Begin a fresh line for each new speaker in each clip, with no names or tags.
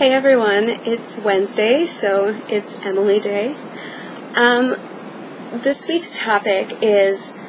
Hey everyone, it's Wednesday, so it's Emily Day. This week's topic is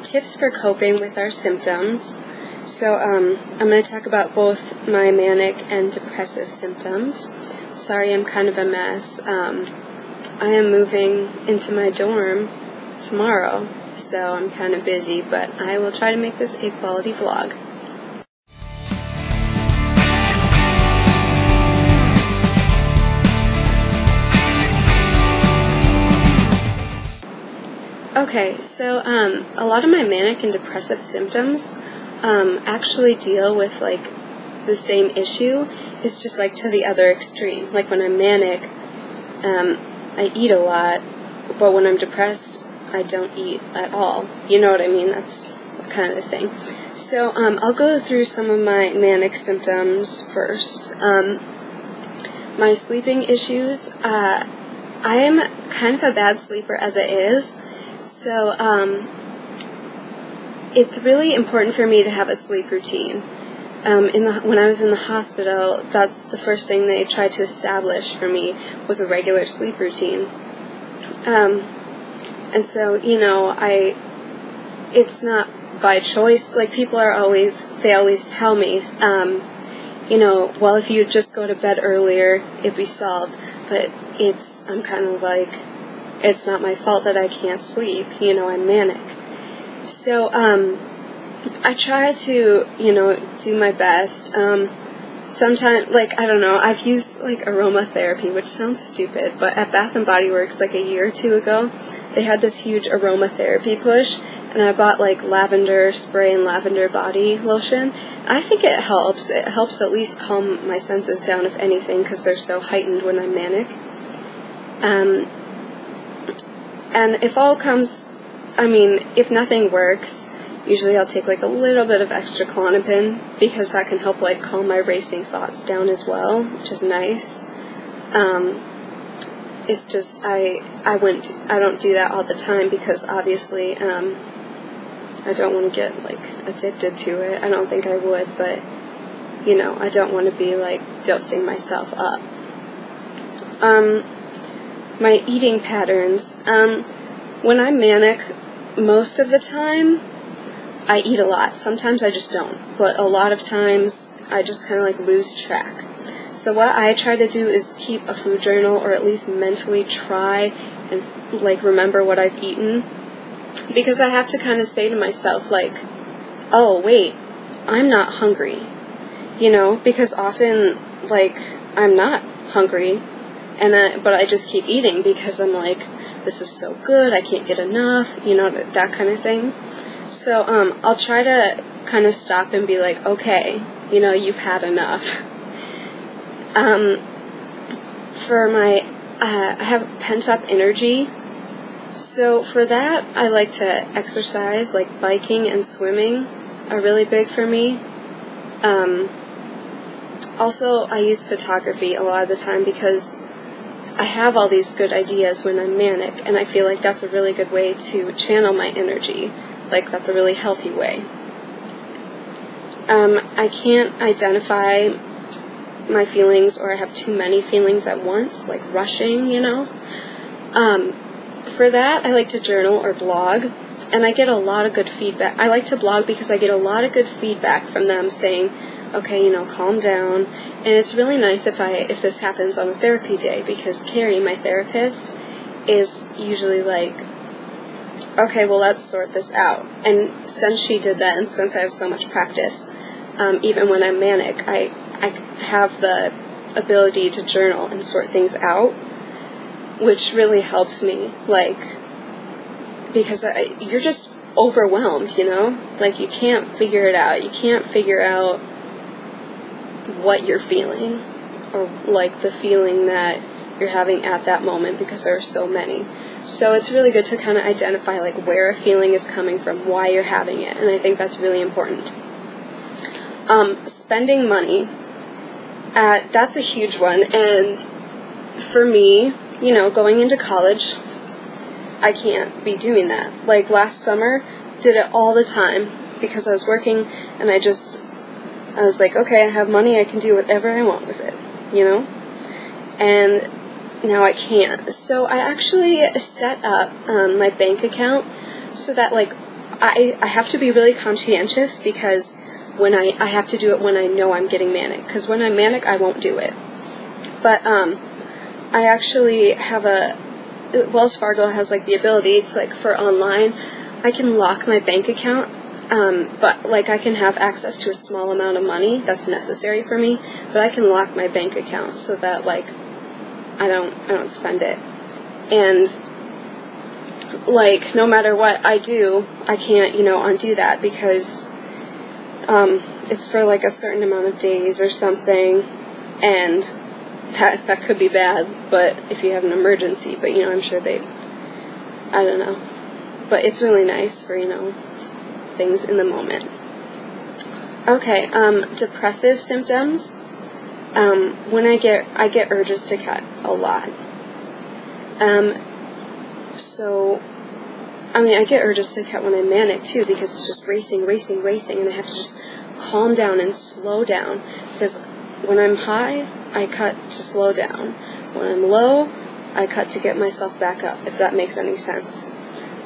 tips for coping with our symptoms. So I'm going to talk about both my manic and depressive symptoms. Sorry, I'm kind of a mess. I am moving into my dorm tomorrow, so I'm kind of busy, but I will try to make this a quality vlog. Okay, so a lot of my manic and depressive symptoms actually deal with like the same issue. It's just like to the other extreme. Like when I'm manic, I eat a lot, but when I'm depressed, I don't eat at all. You know what I mean? That's kind of the thing. So I'll go through some of my manic symptoms first. My sleeping issues. I am kind of a bad sleeper as it is. So, it's really important for me to have a sleep routine. When I was in the hospital, that's the first thing they tried to establish for me was a regular sleep routine. And so, it's not by choice. Like, they always tell me, well, if you just go to bed earlier, it'd be solved. But I'm kind of like, it's not my fault that I can't sleep, I'm manic. So, I try to, do my best. Sometimes, I don't know, I've used, aromatherapy, which sounds stupid, but at Bath & Body Works, a year or two ago, they had this huge aromatherapy push, and I bought, lavender spray and lavender body lotion. I think it helps. It helps at least calm my senses down, if anything, because they're so heightened when I'm manic. And if if nothing works, usually I'll take a little bit of extra Klonopin because that can help calm my racing thoughts down as well, which is nice. It's just I don't do that all the time because obviously I don't want to get addicted to it. I don't think I would, but I don't want to be dosing myself up. My eating patterns. When I'm manic, most of the time, I eat a lot. Sometimes I just don't. But a lot of times, I just kind of lose track. So what I try to do is keep a food journal, or at least mentally try and remember what I've eaten. Because I have to kind of say to myself, oh, wait, I'm not hungry. Because often, I'm not hungry. But I just keep eating because I'm this is so good, I can't get enough, that kind of thing. So, I'll try to kind of stop and be okay, you've had enough. I have pent-up energy. So for that, I like to exercise, biking and swimming are really big for me. Also, I use photography a lot of the time because I have all these good ideas when I'm manic, and I feel that's a really good way to channel my energy. That's a really healthy way. I can't identify my feelings, or I have too many feelings at once, rushing, For that, I like to journal or blog, and I get a lot of good feedback. I like to blog because I get a lot of good feedback from them saying, okay, calm down. And it's really nice if this happens on a therapy day, because Carrie, my therapist, is usually okay, well, let's sort this out. And since she did that, and since I have so much practice, even when I'm manic, I have the ability to journal and sort things out, which really helps me, because you're just overwhelmed, you can't figure it out. You can't figure out what you're feeling, or the feeling that you're having at that moment, because there are so many. So it's really good to kind of identify where a feeling is coming from, why you're having it, and I think that's really important. Spending money, that's a huge one, and for me, going into college, I can't be doing that. Last summer, did it all the time because I was working, and I was okay, I have money, I can do whatever I want with it. you know? And now I can't. So I actually set up my bank account so that, like, I have to be really conscientious, because when I have to do it when I know I'm getting manic, because when I'm manic I won't do it. But I actually have Wells Fargo has, like, the ability, it's like for online, I can lock my bank account, but, like, I can have access to a small amount of money that's necessary for me, but I can lock my bank account so that, like, I don't spend it. And, like, no matter what I do, I can't, undo that, because it's for, like, a certain amount of days or something, and that could be bad, but if you have an emergency, but, I'm sure I don't know. But it's really nice for, things in the moment. Okay, depressive symptoms. When I get urges to cut a lot. I get urges to cut when I'm manic too, because it's just racing, and I have to just calm down and slow down, because when I'm high, I cut to slow down. When I'm low, I cut to get myself back up, if that makes any sense.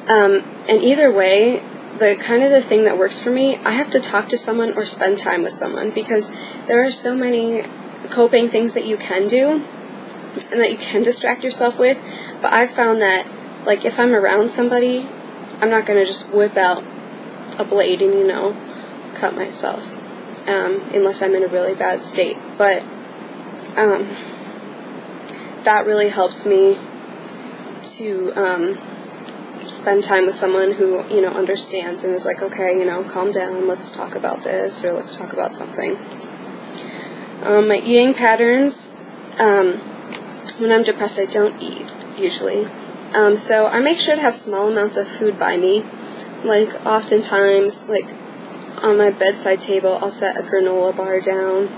And either way, the thing that works for me, I have to talk to someone or spend time with someone, because there are so many coping things that you can do and that you can distract yourself with, but I've found that, like, if I'm around somebody, I'm not going to just whip out a blade and, cut myself, unless I'm in a really bad state. But that really helps me to spend time with someone who, understands and is like, okay, calm down, let's talk about this, or let's talk about something. My eating patterns, when I'm depressed, I don't eat, usually. So I make sure to have small amounts of food by me. Like, oftentimes, like, on my bedside table, I'll set a granola bar down,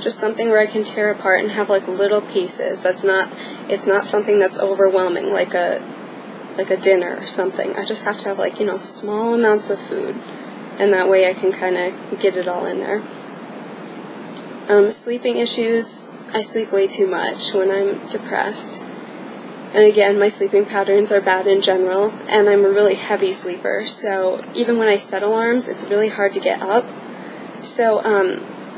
just something where I can tear apart and have, like, little pieces. It's not something that's overwhelming, like a dinner or something. I just have to have, like, small amounts of food, and that way I can kind of get it all in there. Sleeping issues, I sleep way too much when I'm depressed. And again, my sleeping patterns are bad in general, and I'm a really heavy sleeper, so even when I set alarms, it's really hard to get up. So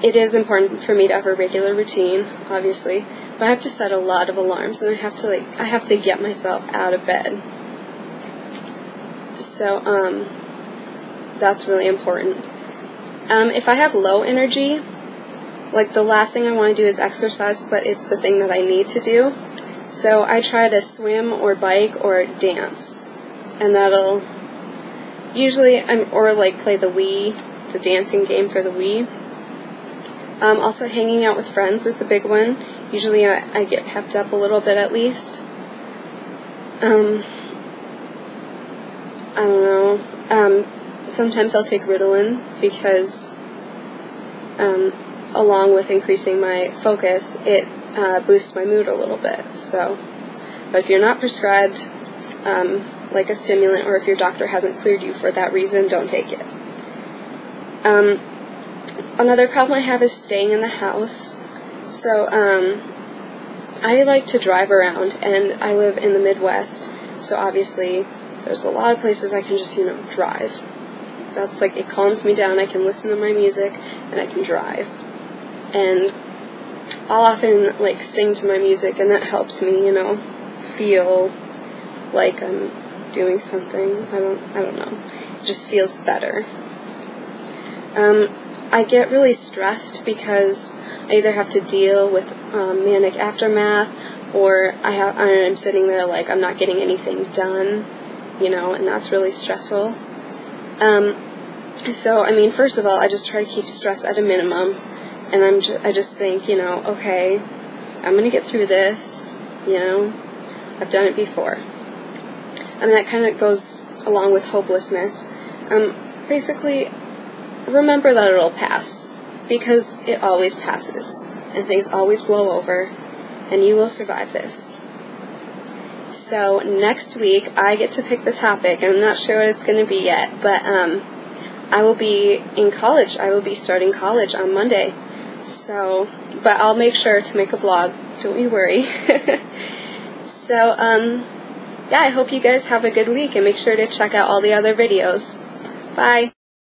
it is important for me to have a regular routine, obviously, but I have to set a lot of alarms, and I have to get myself out of bed. So that's really important. If I have low energy, like, the last thing I want to do is exercise, but it's the thing that I need to do. So I try to swim or bike or dance, and that'll usually, or like play the Wii, the dancing game for the Wii. Also, hanging out with friends is a big one. Usually I get pepped up a little bit at least. I don't know. Sometimes I'll take Ritalin, because along with increasing my focus, it boosts my mood a little bit. So, but if you're not prescribed like a stimulant, or if your doctor hasn't cleared you for that reason, don't take it. Another problem I have is staying in the house. So I like to drive around, and I live in the Midwest, so obviously there's a lot of places I can just, drive. That's like, it calms me down. I can listen to my music, and I can drive. And I'll often, like, sing to my music, and that helps me, feel like I'm doing something. I don't know. It just feels better. I get really stressed because I either have to deal with manic aftermath, or I'm sitting there like I'm not getting anything done, and that's really stressful. So, first of all, I just try to keep stress at a minimum, and I just think, okay, I'm going to get through this, I've done it before. And that kind of goes along with hopelessness. Basically, remember that it'll pass, because it always passes, and things always blow over, and you will survive this. So next week, I get to pick the topic. I'm not sure what it's going to be yet, but I will be in college. I will be starting college on Monday. So, but I'll make sure to make a vlog, don't you worry. So, yeah, I hope you guys have a good week, and make sure to check out all the other videos. Bye!